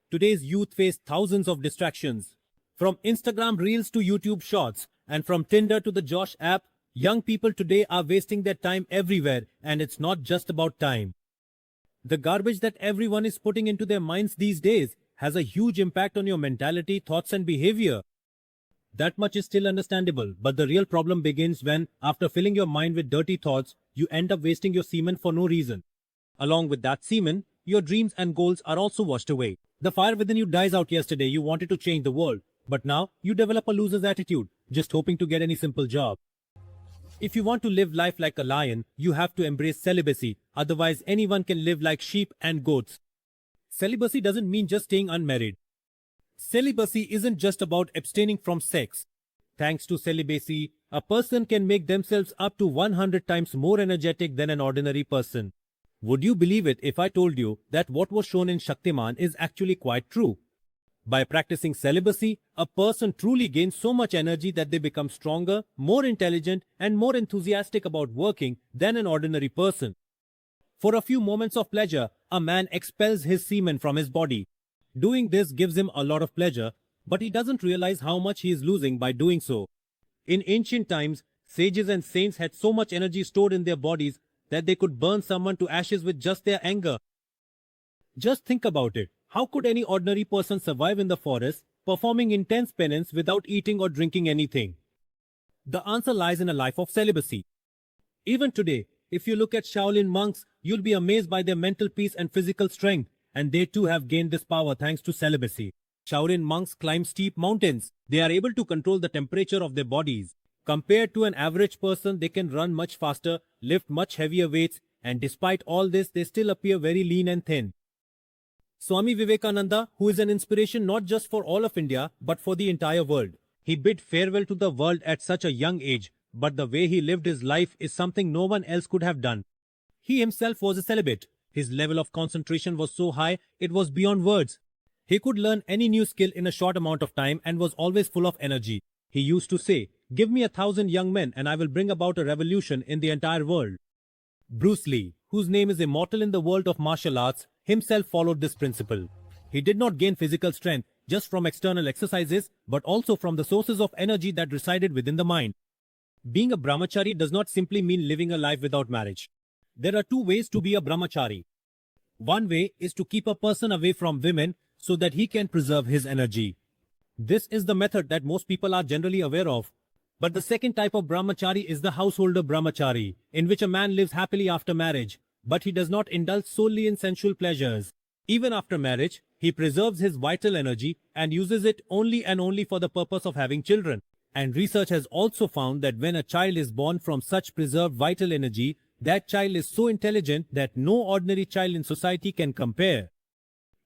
today's youth face thousands of distractions. From Instagram Reels to YouTube Shorts, and from Tinder to the Josh app, young people today are wasting their time everywhere, and it's not just about time. The garbage that everyone is putting into their minds these days has a huge impact on your mentality, thoughts, and behavior. That much is still understandable, but the real problem begins when, after filling your mind with dirty thoughts, you end up wasting your semen for no reason. Along with that semen, your dreams and goals are also washed away. The fire within you dies out. Yesterday you wanted to change the world, but now you develop a loser's attitude, just hoping to get any simple job. If you want to live life like a lion, you have to embrace celibacy, otherwise anyone can live like sheep and goats. Celibacy doesn't mean just staying unmarried. Celibacy isn't just about abstaining from sex. Thanks to celibacy, a person can make themselves up to 100 times more energetic than an ordinary person. Would you believe it if I told you that what was shown in Shaktiman is actually quite true? By practicing celibacy, a person truly gains so much energy that they become stronger, more intelligent, and more enthusiastic about working than an ordinary person. For a few moments of pleasure, a man expels his semen from his body. Doing this gives him a lot of pleasure, but he doesn't realize how much he is losing by doing so. In ancient times, sages and saints had so much energy stored in their bodies that they could burn someone to ashes with just their anger. Just think about it. How could any ordinary person survive in the forest, performing intense penance without eating or drinking anything? The answer lies in a life of celibacy. Even today, if you look at Shaolin monks, you'll be amazed by their mental peace and physical strength, and they too have gained this power thanks to celibacy. Shaolin monks climb steep mountains. They are able to control the temperature of their bodies. Compared to an average person, they can run much faster, lift much heavier weights, and despite all this, they still appear very lean and thin. Swami Vivekananda, who is an inspiration not just for all of India, but for the entire world. He bid farewell to the world at such a young age, but the way he lived his life is something no one else could have done. He himself was a celibate. His level of concentration was so high, it was beyond words. He could learn any new skill in a short amount of time and was always full of energy. He used to say, "Give me 1,000 young men and I will bring about a revolution in the entire world." Bruce Lee, whose name is immortal in the world of martial arts, himself followed this principle. He did not gain physical strength just from external exercises, but also from the sources of energy that resided within the mind. Being a brahmachari does not simply mean living a life without marriage. There are two ways to be a brahmachari. One way is to keep a person away from women so that he can preserve his energy. This is the method that most people are generally aware of. But the second type of brahmachari is the householder brahmachari, in which a man lives happily after marriage, but he does not indulge solely in sensual pleasures. Even after marriage, he preserves his vital energy and uses it only and only for the purpose of having children. And research has also found that when a child is born from such preserved vital energy, that child is so intelligent that no ordinary child in society can compare.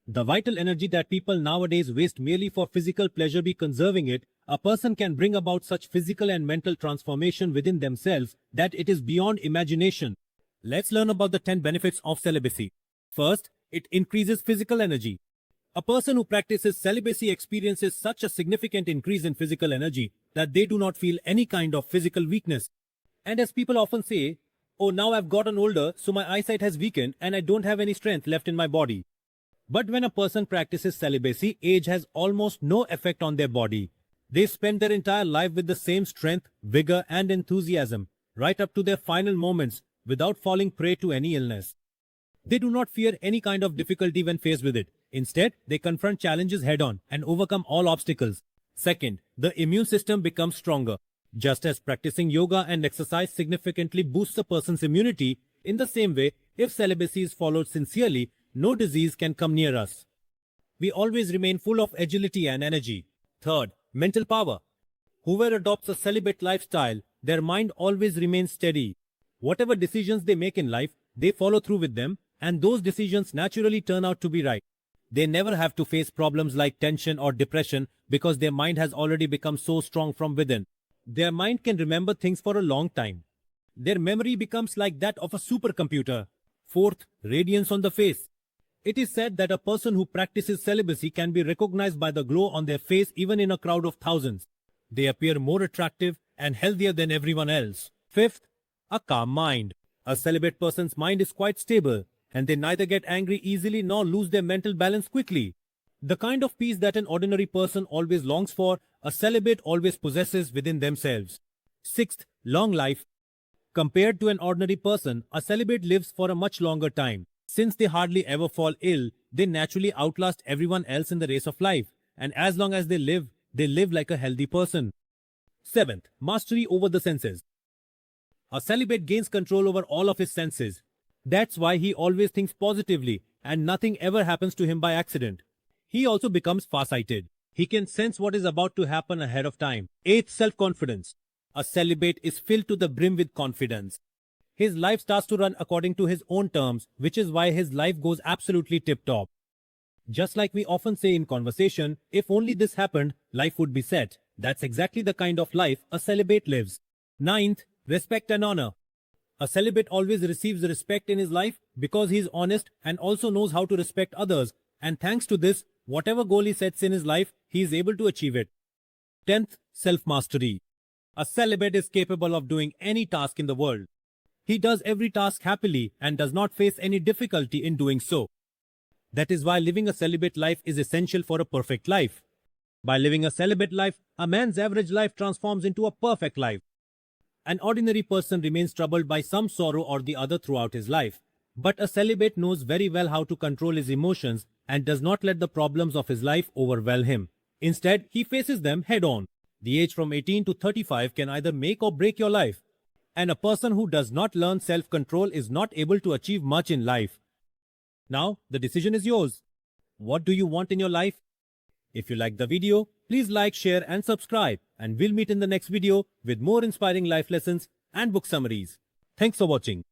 The vital energy that people nowadays waste merely for physical pleasure, by conserving it, a person can bring about such physical and mental transformation within themselves that it is beyond imagination. Let's learn about the 10 benefits of celibacy. First, it increases physical energy. A person who practices celibacy experiences such a significant increase in physical energy that they do not feel any kind of physical weakness. And as people often say, "Oh, now I've gotten older, so my eyesight has weakened and I don't have any strength left in my body." But when a person practices celibacy, age has almost no effect on their body. They spend their entire life with the same strength, vigor, and enthusiasm, right up to their final moments, without falling prey to any illness. They do not fear any kind of difficulty when faced with it. Instead, they confront challenges head-on and overcome all obstacles. Second, the immune system becomes stronger. Just as practicing yoga and exercise significantly boosts a person's immunity, in the same way, if celibacy is followed sincerely, no disease can come near us. We always remain full of agility and energy. Third, mental power. Whoever adopts a celibate lifestyle, their mind always remains steady. Whatever decisions they make in life, they follow through with them, and those decisions naturally turn out to be right. They never have to face problems like tension or depression because their mind has already become so strong from within. Their mind can remember things for a long time. Their memory becomes like that of a supercomputer. Fourth, radiance on the face. It is said that a person who practices celibacy can be recognized by the glow on their face even in a crowd of thousands. They appear more attractive and healthier than everyone else. Fifth, a calm mind. A celibate person's mind is quite stable, and they neither get angry easily nor lose their mental balance quickly. The kind of peace that an ordinary person always longs for, a celibate always possesses within themselves. Sixth, long life. Compared to an ordinary person, a celibate lives for a much longer time. Since they hardly ever fall ill, they naturally outlast everyone else in the race of life. And as long as they live like a healthy person. Seventh, mastery over the senses. A celibate gains control over all of his senses. That's why he always thinks positively and nothing ever happens to him by accident. He also becomes farsighted. He can sense what is about to happen ahead of time. Eighth, self-confidence. A celibate is filled to the brim with confidence. His life starts to run according to his own terms, which is why his life goes absolutely tip-top. Just like we often say in conversation, if only this happened, life would be set. That's exactly the kind of life a celibate lives. Ninth, respect and honor. A celibate always receives respect in his life because he is honest and also knows how to respect others. And thanks to this, whatever goal he sets in his life, he is able to achieve it. 10th, self-mastery. A celibate is capable of doing any task in the world. He does every task happily and does not face any difficulty in doing so. That is why living a celibate life is essential for a perfect life. By living a celibate life, a man's average life transforms into a perfect life. An ordinary person remains troubled by some sorrow or the other throughout his life. But a celibate knows very well how to control his emotions and does not let the problems of his life overwhelm him. Instead, he faces them head on. The age from 18 to 35 can either make or break your life. And a person who does not learn self-control is not able to achieve much in life. Now, the decision is yours. What do you want in your life? If you like the video, please like, share and subscribe. And we'll meet in the next video with more inspiring life lessons and book summaries. Thanks for watching.